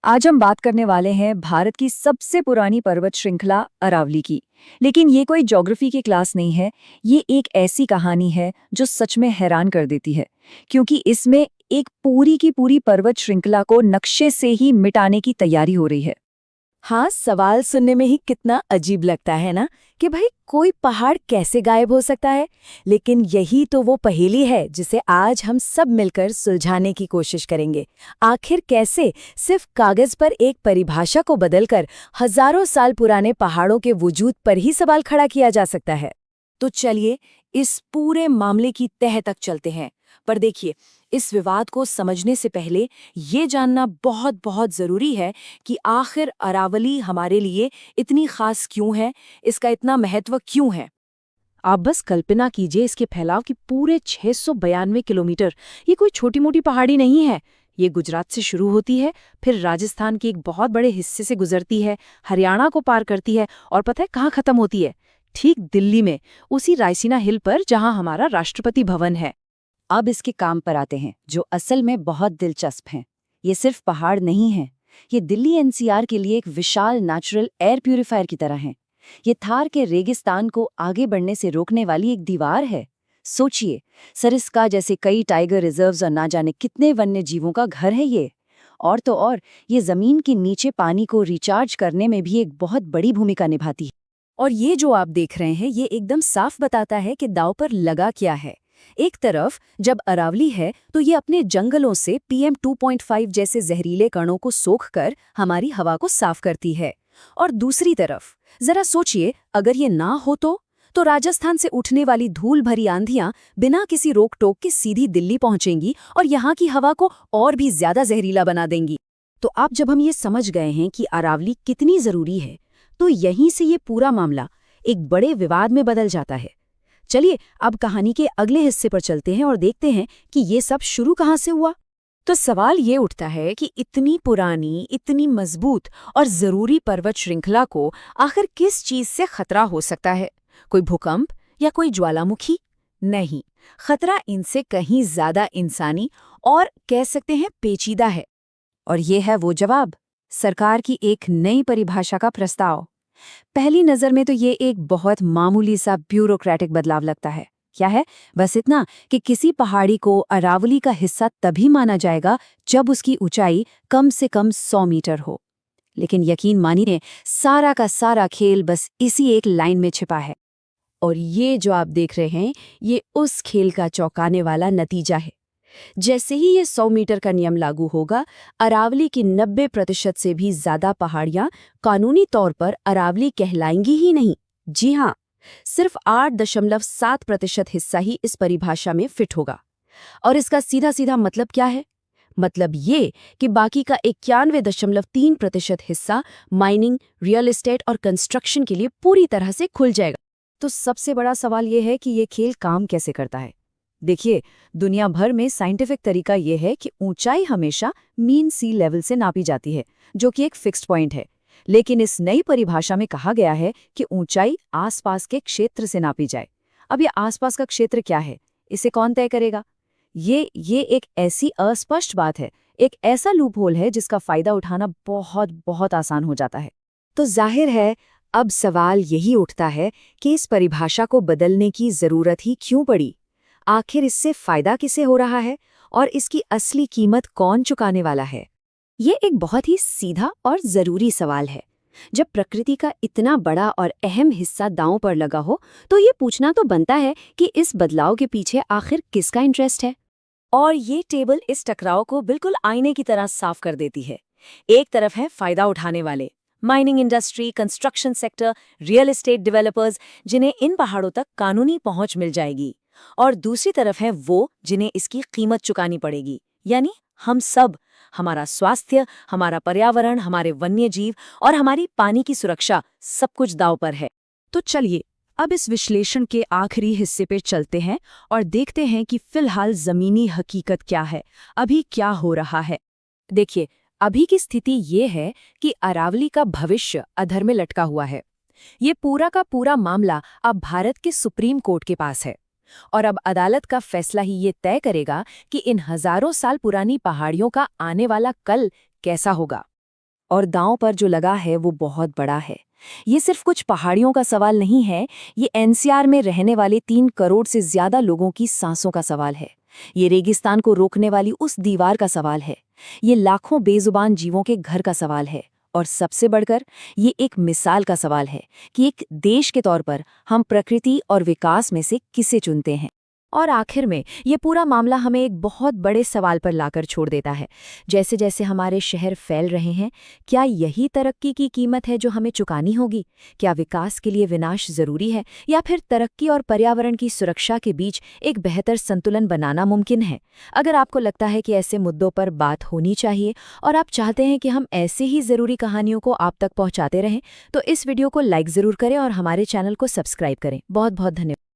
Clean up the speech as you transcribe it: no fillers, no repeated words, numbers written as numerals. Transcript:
आज हम बात करने वाले हैं भारत की सबसे पुरानी पर्वत श्रृंखला अरावली की। लेकिन ये कोई ज्योग्राफी की क्लास नहीं है, ये एक ऐसी कहानी है जो सच में हैरान कर देती है, क्योंकि इसमें एक पूरी की पूरी पर्वत श्रृंखला को नक्शे से ही मिटाने की तैयारी हो रही है। हाँ, सवाल सुनने में ही कितना अजीब लगता है ना कि भाई कोई पहाड़ कैसे गायब हो सकता है। लेकिन यही तो वो पहेली है जिसे आज हम सब मिलकर सुलझाने की कोशिश करेंगे। आखिर कैसे सिर्फ कागज पर एक परिभाषा को बदलकर हजारों साल पुराने पहाड़ों के वजूद पर ही सवाल खड़ा किया जा सकता है। तो चलिए इस पूरे मामले की तह तक चलते हैं। पर देखिए, इस विवाद को समझने से पहले ये जानना बहुत बहुत जरूरी है कि आखिर अरावली हमारे लिए इतनी खास क्यों है, इसका इतना महत्व क्यों है। आप बस कल्पना कीजिए इसके फैलाव की पूरे 692 किलोमीटर। ये कोई छोटी मोटी पहाड़ी नहीं है। ये गुजरात से शुरू होती है, फिर राजस्थान के एक बहुत बड़े हिस्से से गुजरती है, हरियाणा को पार करती है और पता है कहाँ खत्म होती है? ठीक दिल्ली में, उसी रायसीना हिल पर जहां हमारा राष्ट्रपति भवन है। अब इसके काम पर आते हैं, जो असल में बहुत दिलचस्प हैं। ये सिर्फ पहाड़ नहीं है, ये दिल्ली एनसीआर के लिए एक विशाल नेचुरल एयर प्यूरिफायर की तरह है। ये थार के रेगिस्तान को आगे बढ़ने से रोकने वाली एक दीवार है। सोचिए, सरिस्का जैसे कई टाइगर रिजर्व्स और ना जाने कितने वन्य जीवों का घर है ये। और तो और, ये जमीन के नीचे पानी को रिचार्ज करने में भी एक बहुत बड़ी भूमिका निभाती है। और ये जो आप देख रहे हैं, ये एकदम साफ बताता है कि दांव पर लगा क्या है। एक तरफ जब अरावली है तो ये अपने जंगलों से PM 2.5 जैसे जहरीले कणों को सोखकर हमारी हवा को साफ करती है। और दूसरी तरफ जरा सोचिए, अगर ये ना हो तो राजस्थान से उठने वाली धूल भरी आंधियां बिना किसी रोक टोक के सीधी दिल्ली पहुंचेंगी और यहाँ की हवा को और भी ज्यादा जहरीला बना देंगी। तो अब जब हम ये समझ गए हैं कि अरावली कितनी जरूरी है, तो यहीं से ये पूरा मामला एक बड़े विवाद में बदल जाता है। चलिए अब कहानी के अगले हिस्से पर चलते हैं और देखते हैं कि ये सब शुरू कहाँ से हुआ। तो सवाल ये उठता है कि इतनी पुरानी, इतनी मजबूत और जरूरी पर्वत श्रृंखला को आखिर किस चीज से खतरा हो सकता है? कोई भूकंप या कोई ज्वालामुखी? नहीं, खतरा इनसे कहीं ज्यादा इंसानी और कह सकते हैं पेचीदा है। और ये है वो जवाब, सरकार की एक नई परिभाषा का प्रस्ताव। पहली नजर में तो ये एक बहुत मामूली सा ब्यूरोक्रेटिक बदलाव लगता है। क्या है? बस इतना कि किसी पहाड़ी को अरावली का हिस्सा तभी माना जाएगा जब उसकी ऊंचाई कम से कम 100 मीटर हो। लेकिन यकीन मानिए, सारा का सारा खेल बस इसी एक लाइन में छिपा है। और ये जो आप देख रहे हैं, ये उस खेल का चौंकाने वाला नतीजा है। जैसे ही ये 100 मीटर का नियम लागू होगा, अरावली की 90% से भी ज्यादा पहाड़ियां कानूनी तौर पर अरावली कहलाएंगी ही नहीं। जी हाँ, सिर्फ 8.7% हिस्सा ही इस परिभाषा में फिट होगा। और इसका सीधा सीधा मतलब क्या है? मतलब ये कि बाकी का 91.3% हिस्सा माइनिंग, रियल एस्टेट और कंस्ट्रक्शन के लिए पूरी तरह से खुल जाएगा। तो सबसे बड़ा सवाल ये है कि ये खेल काम कैसे करता है। देखिए, दुनिया भर में साइंटिफिक तरीका यह है कि ऊंचाई हमेशा मीन सी लेवल से नापी जाती है, जो कि एक फिक्स्ड पॉइंट है। लेकिन इस नई परिभाषा में कहा गया है कि ऊंचाई आसपास के क्षेत्र से नापी जाए। अब ये आसपास का क्षेत्र क्या है, इसे कौन तय करेगा? ये एक ऐसी अस्पष्ट बात है, एक ऐसा लूपहोल है जिसका फायदा उठाना बहुत बहुत आसान हो जाता है। तो जाहिर है, अब सवाल यही उठता है कि इस परिभाषा को बदलने की जरूरत ही क्यों पड़ी? आखिर इससे फायदा किसे हो रहा है और इसकी असली कीमत कौन चुकाने वाला है? ये एक बहुत ही सीधा और जरूरी सवाल है। जब प्रकृति का इतना बड़ा और अहम हिस्सा दांव पर लगा हो, तो ये पूछना तो बनता है कि इस बदलाव के पीछे आखिर किसका इंटरेस्ट है। और ये टेबल इस टकराव को बिल्कुल आईने की तरह साफ कर देती है। एक तरफ है फायदा उठाने वाले, mining industry, construction sector, real estate developers, जिन्हें इन पहाड़ों तक कानूनी पहुंच मिल जाएगी। और दूसरी तरफ है वो जिन्हें इसकी कीमत चुकानी पड़ेगी, यानी हम सब। हमारा स्वास्थ्य, हमारा पर्यावरण, हमारे वन्य जीव और हमारी पानी की सुरक्षा, सब कुछ दांव पर है। तो चलिए अब इस विश्लेषण के आखिरी हिस्से पे चलते हैं और देखते हैं कि फिलहाल जमीनी हकीकत क्या है, अभी क्या हो रहा है। देखिए, अभी की स्थिति ये है कि अरावली का भविष्य अधर में लटका हुआ है। ये पूरा का पूरा मामला अब भारत के सुप्रीम कोर्ट के पास है। और अब अदालत का फैसला ही ये तय करेगा कि इन हजारों साल पुरानी पहाड़ियों का आने वाला कल कैसा होगा। और दांव पर जो लगा है वो बहुत बड़ा है। ये सिर्फ कुछ पहाड़ियों का सवाल नहीं है, ये एनसीआर में रहने वाले 3 करोड़ से ज्यादा लोगों की सांसों का सवाल है। ये रेगिस्तान को रोकने वाली उस दीवार का सवाल है। ये लाखों बेजुबान जीवों के घर का सवाल है। और सबसे बढ़कर ये एक मिसाल का सवाल है कि एक देश के तौर पर हम प्रकृति और विकास में से किसे चुनते हैं। और आखिर में ये पूरा मामला हमें एक बहुत बड़े सवाल पर लाकर छोड़ देता है। जैसे जैसे हमारे शहर फैल रहे हैं, क्या यही तरक्की की कीमत है जो हमें चुकानी होगी? क्या विकास के लिए विनाश जरूरी है, या फिर तरक्की और पर्यावरण की सुरक्षा के बीच एक बेहतर संतुलन बनाना मुमकिन है? अगर आपको लगता है कि ऐसे मुद्दों पर बात होनी चाहिए और आप चाहते हैं कि हम ऐसे ही ज़रूरी कहानियों को आप तक पहुँचाते रहें, तो इस वीडियो को लाइक ज़रूर करें और हमारे चैनल को सब्सक्राइब करें। बहुत बहुत धन्यवाद।